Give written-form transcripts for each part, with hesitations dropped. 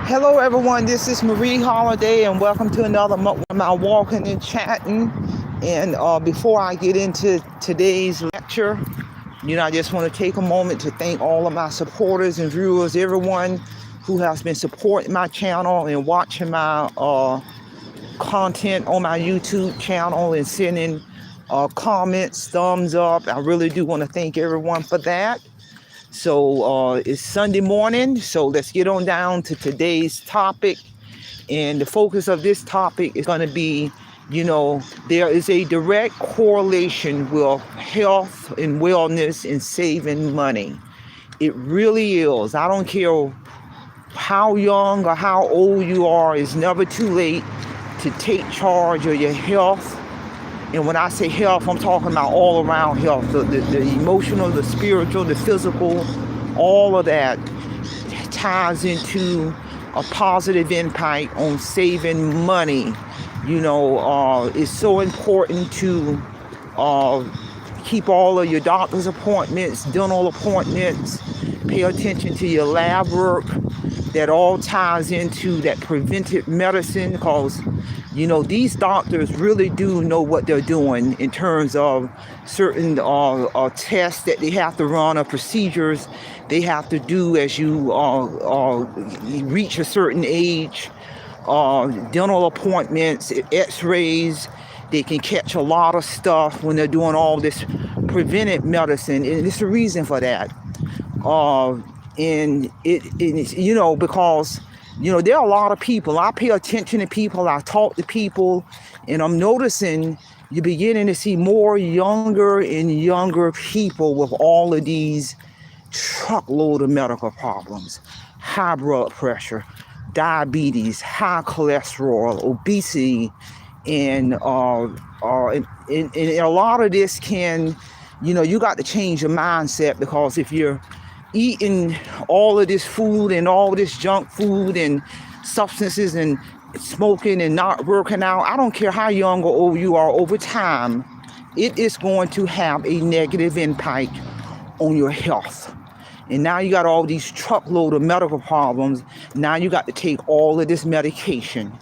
Hello, everyone. This is Marie Holiday, and welcome to another my walking and chatting. And before I get into today's lecture, I just want to take a moment to thank all of my supporters and viewers, everyone who has been supporting my channel and watching my content on my YouTube channel and sending comments, thumbs up. I really do want to thank everyone for that. So it's Sunday morning, so let's get on down to today's topic. And the focus of this topic is going to be, there is a direct correlation with health and wellness and saving money. It really is. I don't care how young or how old you are, it's never too late to take charge of your health. And when I say health, I'm talking about all around health, the emotional, the spiritual, the physical, all of that ties into a positive impact on saving money. It's so important to keep all of your doctor's appointments, dental appointments, pay attention to your lab work. That all ties into that preventive medicine, because these doctors really do know what they're doing in terms of certain tests that they have to run or procedures they have to do as you reach a certain age. Dental appointments, x-rays, they can catch a lot of stuff when they're doing all this preventive medicine, and it's a reason for that. And it's, because there are a lot of people. I pay attention to people, I talk to people, and I'm noticing you're beginning to see more younger and younger people with all of these truckload of medical problems: high blood pressure, diabetes, high cholesterol, obesity, and a lot of this can, you got to change your mindset, because if you're eating all of this food and all this junk food and substances and smoking and not working out, I don't care how young or old you are, over time, it is going to have a negative impact on your health. And now you got all these truckload of medical problems. Now you got to take all of this medication.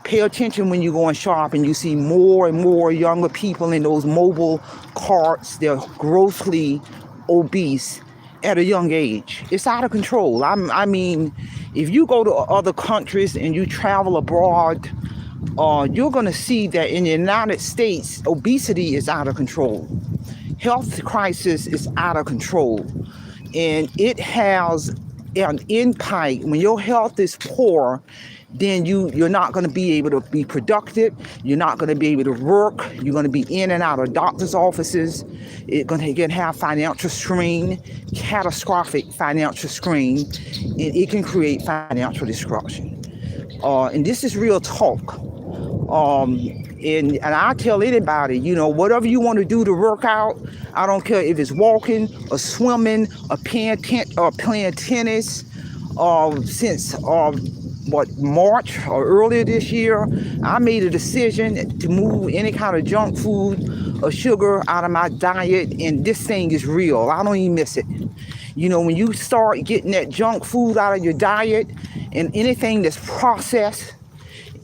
Pay attention when you go and shop and you see more and more younger people in those mobile carts. They're grossly obese at a young age. It's out of control. I mean, if you go to other countries and you travel abroad, you're going to see that in the United States, obesity is out of control. Health crisis is out of control. And it has an impact. When your health is poor, then you're not going to be able to be productive. You're not going to be able to work. You're going to be in and out of doctor's offices. It's going to have financial strain, catastrophic financial strain, and it can create financial destruction. And this is real talk. And I tell anybody, whatever you want to do to work out, I don't care if it's walking or swimming or playing tennis. Since March or earlier this year, I made a decision to move any kind of junk food or sugar out of my diet, and this thing is real. I don't even miss it. When you start getting that junk food out of your diet and anything that's processed,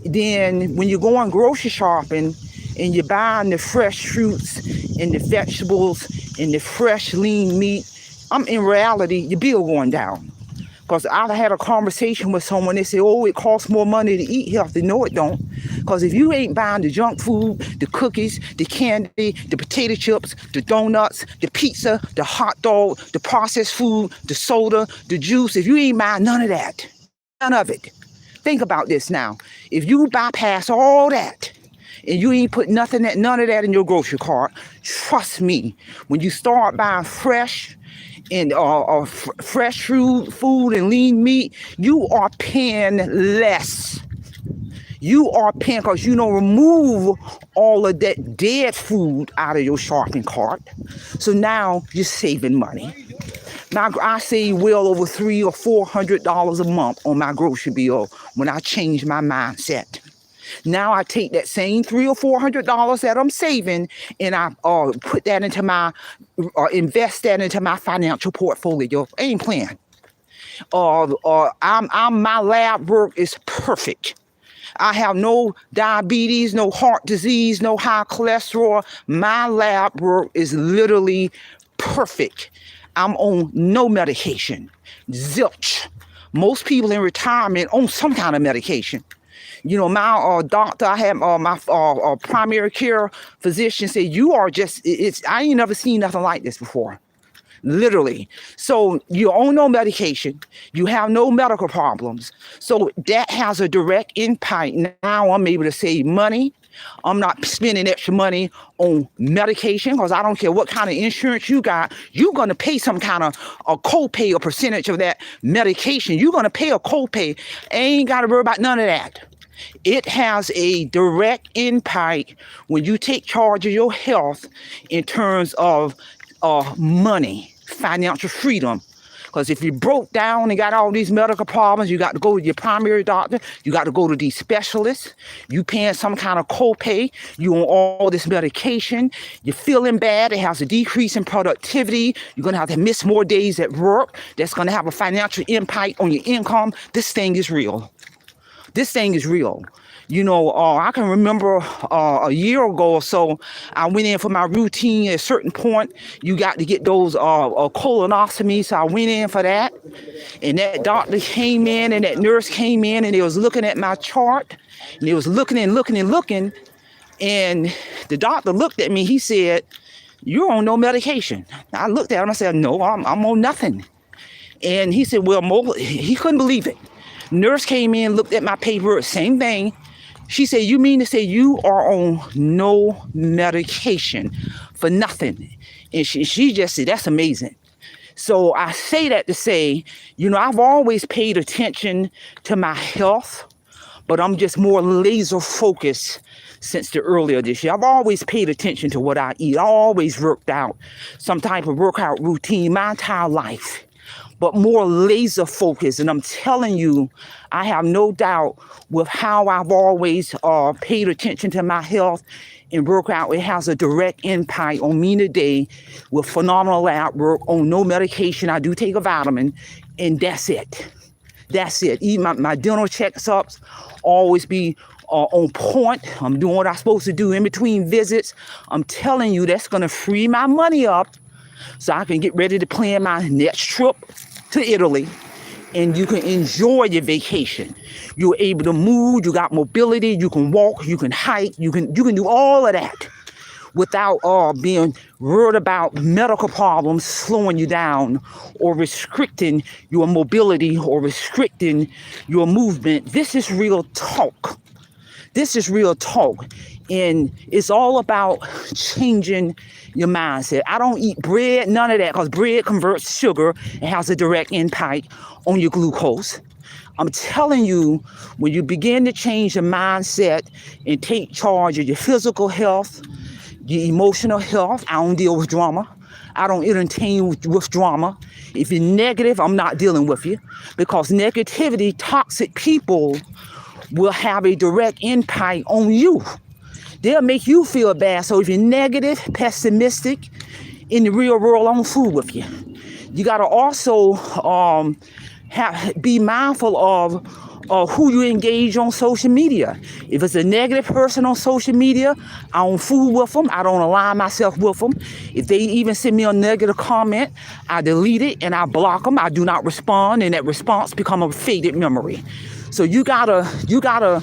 then when you're going grocery shopping and you're buying the fresh fruits and the vegetables and the fresh lean meat, in reality, your bill going down. Because I had a conversation with someone, they said, it costs more money to eat healthy. No, it don't. Because if you ain't buying the junk food, the cookies, the candy, the potato chips, the donuts, the pizza, the hot dog, the processed food, the soda, the juice, if you ain't buying none of that, none of it. Think about this now. If you bypass all that and you ain't put none of that in your grocery cart, trust me, when you start buying fresh and fresh food and lean meat, you are paying less. You are paying because you don't remove all of that dead food out of your shopping cart. So now you're saving money. Now I save well over $300 or $400 a month on my grocery bill when I change my mindset. Now I take that same $300 or $400 that I'm saving and I put that into invest that into my financial portfolio. I ain't playing. My lab work is perfect. I have no diabetes, no heart disease, no high cholesterol. My lab work is literally perfect. I'm on no medication. Zilch. Most people in retirement on some kind of medication. You know, my doctor, I had my primary care physician say, you are just, I ain't never seen nothing like this before. Literally. So you're on no medication. You have no medical problems. So that has a direct impact. Now I'm able to save money. I'm not spending extra money on medication because I don't care what kind of insurance you got. You're going to pay some kind of a copay, a percentage of that medication. You're going to pay a copay. Ain't got to worry about none of that. It has a direct impact when you take charge of your health in terms of money, financial freedom. Because if you broke down and got all these medical problems, you got to go to your primary doctor. You got to go to these specialists. You paying some kind of copay. You on all this medication. You're feeling bad. It has a decrease in productivity. You're going to have to miss more days at work. That's going to have a financial impact on your income. This thing is real. This thing is real. You know, I can remember a year ago or so, I went in for my routine. At a certain point, you got to get those colonoscopies. So I went in for that. And that doctor came in and that nurse came in and they was looking at my chart. And they was looking and looking and looking. And the doctor looked at me. He said, "You're on no medication." I looked at him. I said, "No, I'm on nothing." And he said, well, he couldn't believe it. Nurse came in, looked at my paper, same thing. She said, "You mean to say you are on no medication for nothing?" And she just said, "That's amazing." So I say that to say, you know, I've always paid attention to my health, but I'm just more laser focused since the earlier this year. I've always paid attention to what I eat. I always worked out some type of workout routine my entire life, but more laser focused. And I'm telling you, I have no doubt with how I've always paid attention to my health and workout, it has a direct impact on me today with phenomenal lab work, on no medication. I do take a vitamin, and that's it. That's it. Even my dental checkups always be on point. I'm doing what I'm supposed to do in between visits. I'm telling you, that's going to free my money up so I can get ready to plan my next trip to Italy, and you can enjoy your vacation. You're able to move, you got mobility, you can walk, you can hike, you can do all of that without being worried about medical problems slowing you down or restricting your mobility or restricting your movement. This is real talk. This is real talk. And it's all about changing your mindset. I don't eat bread, none of that, because bread converts sugar and has a direct impact on your glucose. I'm telling you, when you begin to change your mindset and take charge of your physical health, your emotional health, I don't deal with drama. I don't entertain with drama. If you're negative, I'm not dealing with you, because negativity, toxic people will have a direct impact on you. They'll make you feel bad. So if you're negative, pessimistic, in the real world, I don't fool with you. You got to also be mindful of who you engage on social media. If it's a negative person on social media, I don't fool with them. I don't align myself with them. If they even send me a negative comment, I delete it and I block them. I do not respond, and that response become a faded memory. So you gotta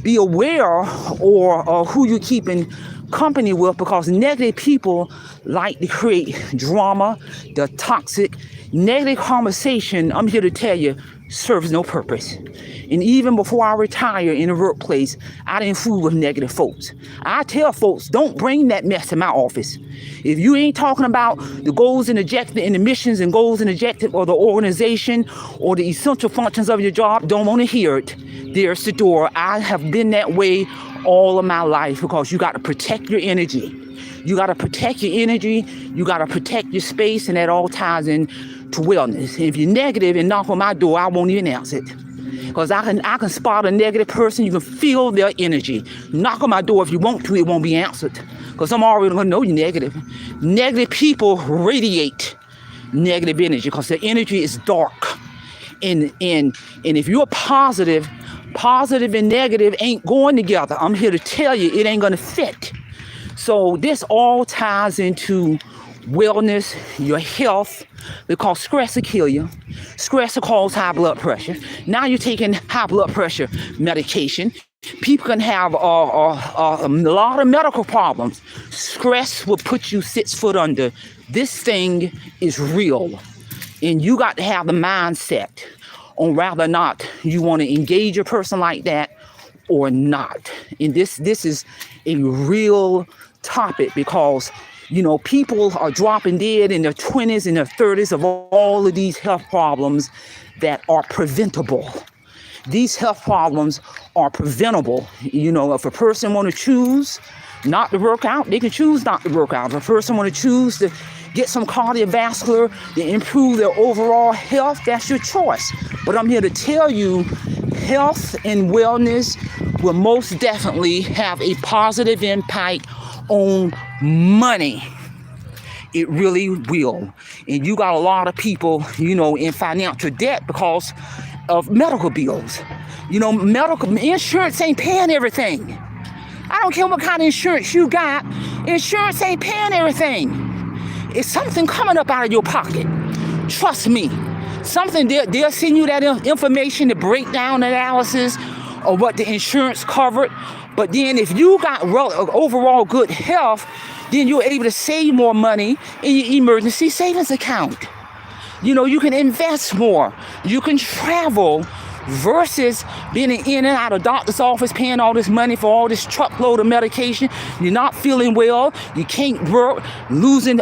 be aware or who you're keeping company with, because negative people like to create drama. The toxic, negative conversation, I'm here to tell you, serves no purpose. And even before I retire in the workplace, I didn't fool with negative folks. I tell folks, don't bring that mess to my office. If you ain't talking about the goals and objectives and the missions and goals and objectives of the organization or the essential functions of your job, don't want to hear it. There's the door. I have been that way all of my life, because you got to protect your energy. You got to protect your energy. You got to protect your space, and that all ties in to wellness. If you're negative and knock on my door, I won't even answer it, because I can spot a negative person. You can feel their energy. Knock on my door if you want to, it won't be answered, because I'm already going to know you're negative. Negative people radiate negative energy because their energy is dark. And if you're positive and negative ain't going together. I'm here to tell you it ain't gonna fit. So this all ties into wellness, your health, because stress will kill you. Stress will cause high blood pressure. Now you're taking high blood pressure medication. People can have a lot of medical problems. Stress will put you 6 foot under. This thing is real. And you got to have the mindset on whether or not you want to engage a person like that or not. And this is a real topic because, you know, people are dropping dead in their 20s and their 30s of all of these health problems that are preventable. These health problems are preventable. You know, if a person want to choose not to work out, they can choose not to work out. If a person want to choose to get some cardiovascular to improve their overall health, that's your choice. But I'm here to tell you, health and wellness will most definitely have a positive impact on money. It really will. And you got a lot of people, you know, in financial debt because of medical bills. You know, medical insurance ain't paying everything. I don't care what kind of insurance you got. Insurance ain't paying everything. It's something coming up out of your pocket. Trust me. Something they'll send you that information, the breakdown analysis of what the insurance covered. But then if you got overall good health, then you're able to save more money in your emergency savings account. You know, you can invest more. You can travel versus being in and out of doctor's office, paying all this money for all this truckload of medication. You're not feeling well. You can't work, losing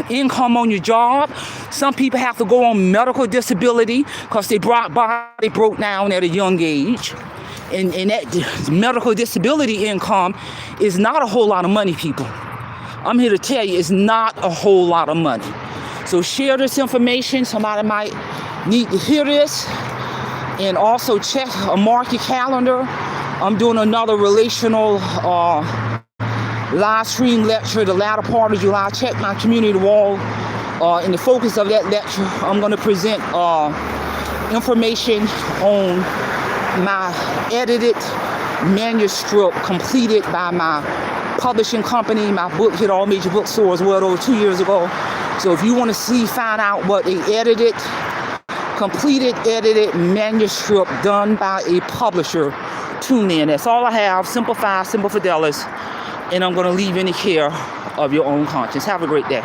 income on your job. Some people have to go on medical disability because their body broke down at a young age. And that medical disability income is not a whole lot of money, people. I'm here to tell you it's not a whole lot of money. So share this information. Somebody might need to hear this. And also mark your calendar. I'm doing another relational live stream lecture the latter part of July. Check my community wall. In the focus of that lecture, I'm going to present information on my edited manuscript completed by my publishing company. My book hit all major bookstores well over 2 years ago. So if you want to find out what a completed edited manuscript done by a publisher, tune in. That's all I have. Simple Fidelis. And I'm going to leave in the care of your own conscience. Have a great day.